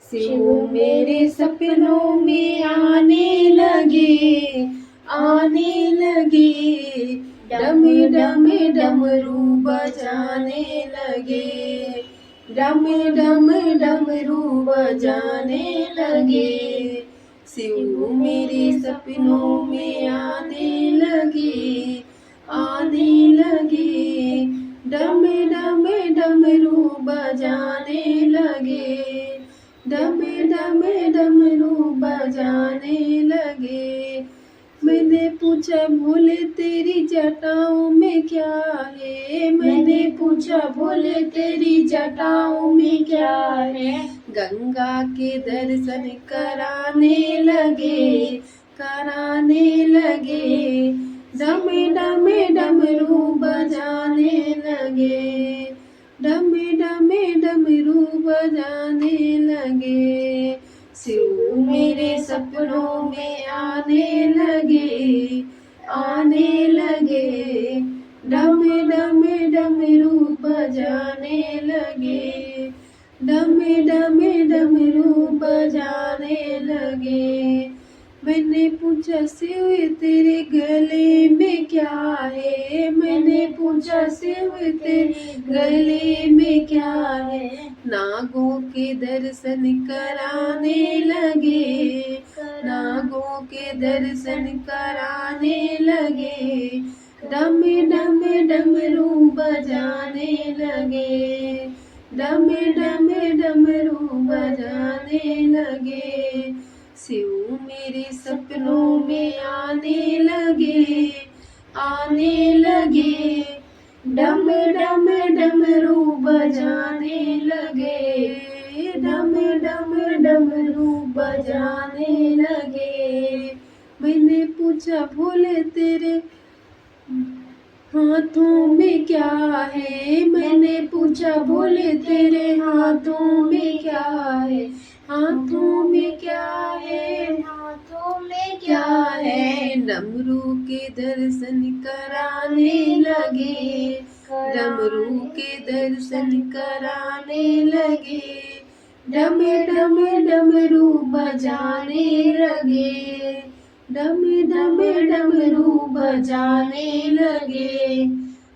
शिव मेरे सपनों में आने लगे, आने लगे। डम डम डमरू बजाने लगे, डम डम डमरू बजाने लगे। शिव मेरे सपनों में आने लगे, आने लगे। डम डम डमरू बजाने लगे, डम डम डमरू बजाने लगे। मैंने पूछा भोले तेरी जटाओं में क्या है, मैंने पूछा भोले तेरी जटाओं में क्या है। गंगा के दर्शन कराने लगे, कराने लगे। डम डम डमरू बजाने लगे, डम डम डमरू बजाने लगे। शिव मेरे सपनों में आने लगे, आने लगे। डम डम डमरू बजाने लगे, डम डम डमरू बजाने लगे। मैंने पूछा शिव तेरे गले में क्या है, मैंने पूछा शिव तेरे गले में क्या है। नागों के दर्शन कराने लगे, नागों के दर्शन कराने लगे। डम डम डमरू बजाने लगे, डम डम डमरू बजाने लगे। शिव मेरे सपनों में आने लगे, आने लगे। डम डम डमरू बजाने लगे, डम डम डमरू बजाने लगे। मैंने पूछा भोले तेरे हाथों में क्या है, मैंने पूछा भोले तेरे हाथों में क्या है। हाथों में क्या है, हाथों में क्या है। डमरू के दर्शन कराने लगे, डमरू के दर्शन कराने लगे। डम डम डमरू बजाने लगे, डम डम डमरू बजाने लगे।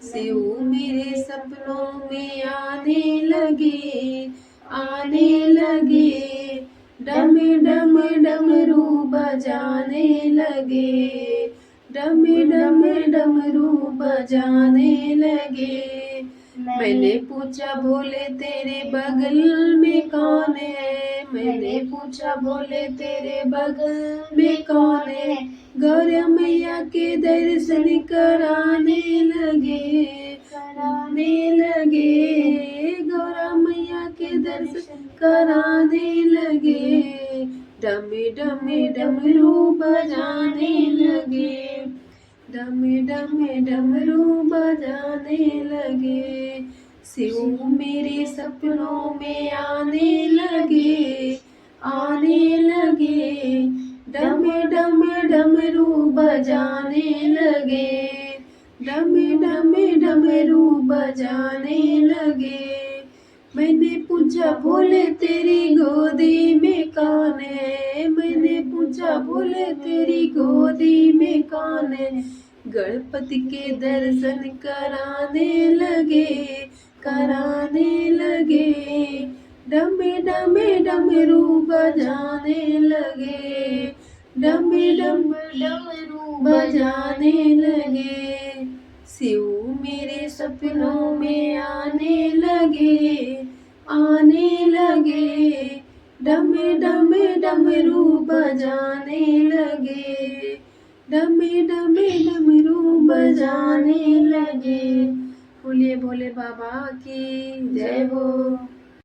शिव मेरे सपनों में आने लगे, आने लगे। डम डम डमरू बजाने लगे, डम डम डमरू बजाने लगे। मैंने पूछा भोले तेरे बगल में कौन है, मैंने पूछा भोले तेरे बगल में कौन है। गौरा मैया के दर्शन कराने लगे, कराने लगे। गौरा मैया के दर्शन कराने लगे। डम डम डमरू बजाने लगे, डम डम डमरू बजाने लगे। शिव मेरे सपनों में आने लगे, आने लगे। डम डम डमरू बजाने लगे, डम डम डमरू बजाने लगे। मैंने पूछा भोले तेरी गोदी में कौन है, मैंने पूछा भोले तेरी गोदी में कौन है। गणपति के दर्शन कराने लगे, कराने लगे। डम डम डमरू बजाने लगे, डम डम डमरू बजाने लगे। शिव मेरे सपनों में आने लगे, आने लगे। डम डम डमरू बजाने लगे, डम डम डमरू बजाने लगे। बोलिए भोले बाबा की जय हो।